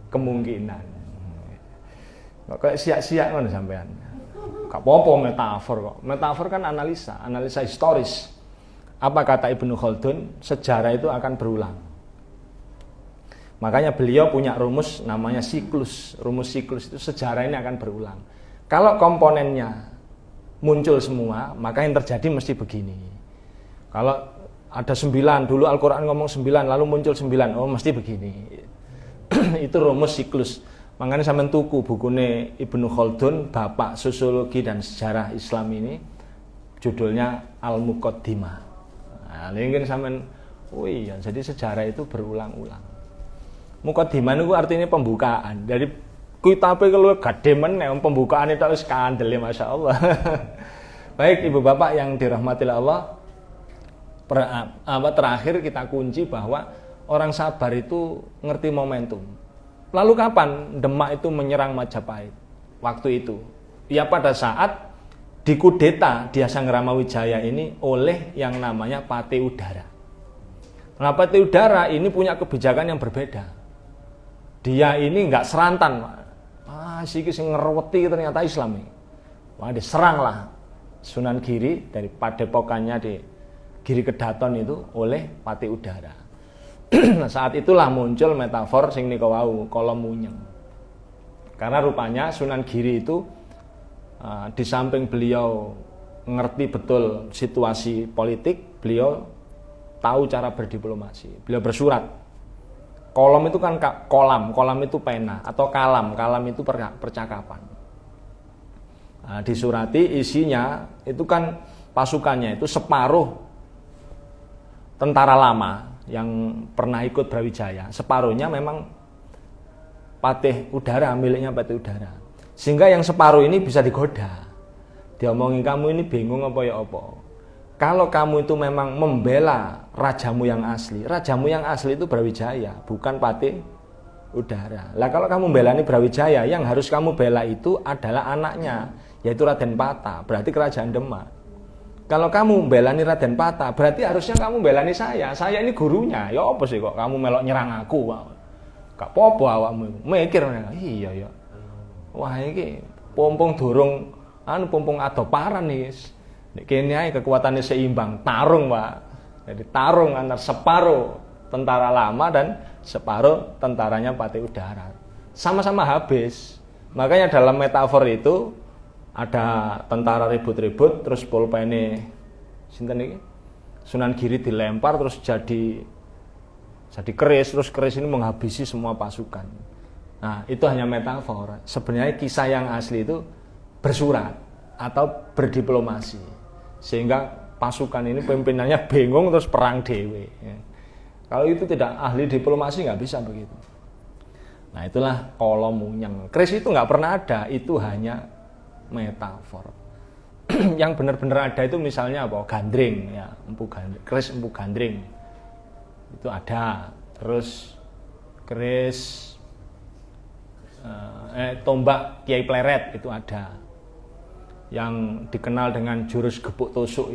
[SPEAKER 5] kemungkinan. Kok kayak siak-siak ngono sampean. Gak apa-apa metafor kok. Metafor kan analisa historis. Apa kata Ibnu Khaldun? Sejarah itu akan berulang. Makanya beliau punya rumus namanya siklus. Rumus siklus itu sejarah ini akan berulang. Kalau komponennya muncul semua, maka yang terjadi mesti begini. Kalau ada 9, dulu Al-Quran ngomong 9, lalu muncul 9, oh mesti begini. Itu rumus siklus. Makanya sampean tuku bukune Ibnu Khaldun, Bapak Sosiologi dan Sejarah Islam ini, judulnya Al-Muqaddimah. Nah, mungkin sampean, oh iya, jadi sejarah itu berulang-ulang. Muqaddimah itu artinya pembukaan. Jadi kitabe kalau gede meneh pembukaan itu wis kandel, masyaallah. Baik Ibu Bapak yang dirahmati Allah, terakhir kita kunci bahwa orang sabar itu ngerti momentum. Lalu kapan Demak itu menyerang Majapahit? Waktu itu. Ya pada saat dikudeta di Sanggramawijaya ini oleh yang namanya Patih Udara. Nah, Patih Udara ini punya kebijakan yang berbeda. Dia ini enggak serantan. Siki sing ngerweti ternyata Islam ini. Wah, diseranglah Sunan Giri dari padepokannya di Giri Kedaton itu oleh Patih Udara. Nah, saat itulah muncul metafor sing nika wau Kolomunyeng. Karena rupanya Sunan Giri itu di samping beliau ngerti betul situasi politik, beliau tahu cara berdiplomasi. Beliau bersurat. Kolom itu kan kolam itu pena atau kalam itu percakapan. Nah, disurati isinya itu kan pasukannya itu separuh tentara lama yang pernah ikut Brawijaya, separuhnya memang Patih Udara, miliknya Patih Udara. Sehingga yang separuh ini bisa digoda. Diomongin kamu ini bingung apa ya apa. Kalau kamu itu memang membela rajamu yang asli itu Brawijaya, bukan Patih Udara. Lah kalau kamu bela ini Brawijaya, yang harus kamu bela itu adalah anaknya, yaitu Raden Pata, berarti kerajaan Demak. Kalau kamu belani Raden Pata, berarti harusnya kamu belani saya. Saya ini gurunya. Ya apa sih kok kamu melok nyerang aku? Gak apa-apa awakmu. Mikir, iya ya. Wah iki pompong durung pompong adoparan nih. Nek kene ae kekuatannya seimbang, tarung, Pak. Jadi tarung antara separuh tentara lama dan separuh tentaranya Patih Udara. Sama-sama habis. Makanya dalam metafor itu ada tentara ribut-ribut terus pulpene sinten iki? Sunan Giri dilempar terus jadi keris, terus keris ini menghabisi semua pasukan. Nah, itu hanya metafor. Sebenarnya kisah yang asli itu bersurat atau berdiplomasi. Sehingga pasukan ini pimpinannya bingung terus perang dewe. Ya. Kalau itu tidak ahli diplomasi nggak bisa begitu. Nah, itulah Kolomunyeng. Keris itu nggak pernah ada, itu hanya metafor. Yang benar-benar ada itu misalnya apa? Gandring, ya, keris empu gandring. Itu ada. Terus keris tombak Kiai Pleret itu ada. Yang dikenal dengan jurus gebuk tusuk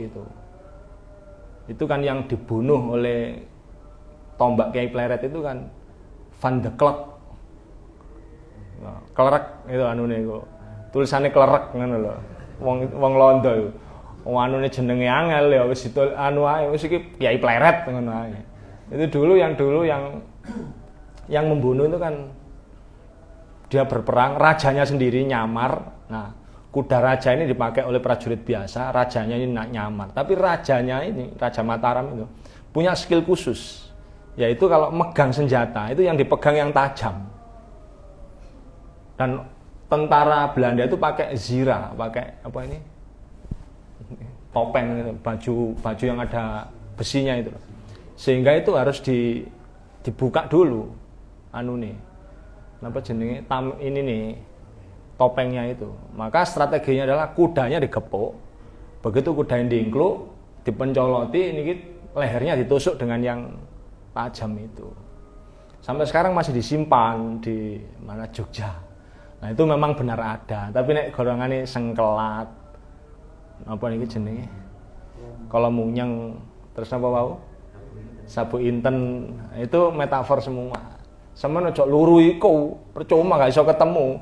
[SPEAKER 5] itu kan yang dibunuh oleh tombak Kiai Pleret itu kan Van de Klek, klerek itu anune iku tulisannya klerek ngono lho, wong Londo iku anune jenenge angel ya wis itu anu ae wis iki Kiai Pleret ngono ae. Itu dulu yang membunuh itu kan dia berperang, rajanya sendiri nyamar. Nah, kuda raja ini dipakai oleh prajurit biasa, rajanya ini nyamar. Tapi rajanya ini, Raja Mataram itu, punya skill khusus. Yaitu kalau megang senjata, itu yang dipegang yang tajam. Dan tentara Belanda itu pakai zira, pakai apa ini? Topeng itu, baju yang ada besinya itu. Sehingga itu harus dibuka dulu anu nih. Apa jenenge? Ini nih. Topengnya itu. Maka strateginya adalah kudanya digepuk. Begitu kuda yang diingkluk, dipencoloti, ini lehernya ditusuk dengan yang tajam itu. Sampai sekarang masih disimpan di mana Jogja. Nah, itu memang benar ada, tapi nek golongane sengkelat. Apa niki jenenge? Kolomunyeng terus apa wau? Sabu inten. Itu metafor semua. Semen ojo luru iku, percuma gak iso ketemu.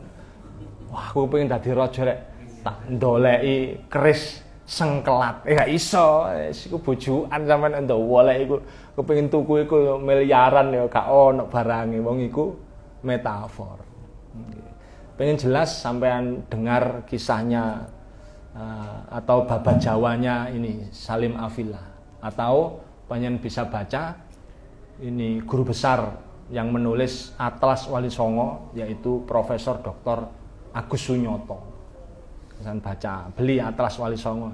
[SPEAKER 5] Wah, aku pengen dadi raja rek, tak ndoleki keris sengkelat. Gak iso, iku bojokan sampean ndawa lek iku kepengin tuku iku miliaran ya gak ono barange. Wong iku metafor. Pengen jelas sampean dengar kisahnya atau babat Jawanya ini Salim Avila, atau pengen bisa baca ini guru besar yang menulis Atlas Wali Songo yaitu Profesor Dr. Agus Sunyoto. Kesan baca, beli Atlas Wali Songo.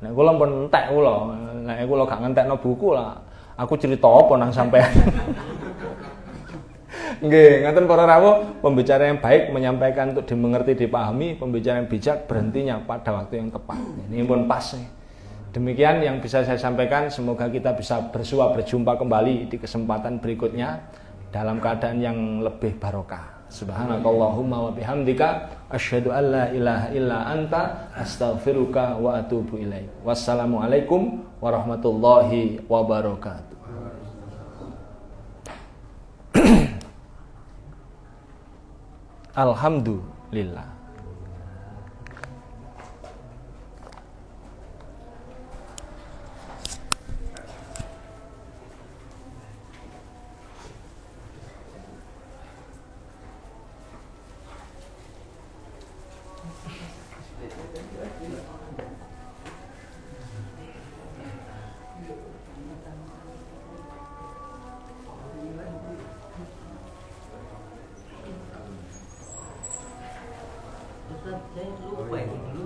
[SPEAKER 5] Nek kula pun entek kula, nek kula gak ngentekno buku lah, aku cerita apa nang sampean. Nggih, ngaten para rawuh, pembicara yang baik menyampaikan untuk dimengerti, dipahami, pembicara yang bijak berhentinya pada waktu yang tepat. Ini pun pas nih. Demikian yang bisa saya sampaikan, semoga kita bisa berjumpa kembali di kesempatan berikutnya dalam keadaan yang lebih barokah. Subhanakallahumma wa bihamdika asyhadu an la ilaha illa anta astaghfiruka wa atubu ilaik. Wassalamualaikum warahmatullahi wabarakatuh. Alhamdulillah.
[SPEAKER 2] Saya lupa itu dulu.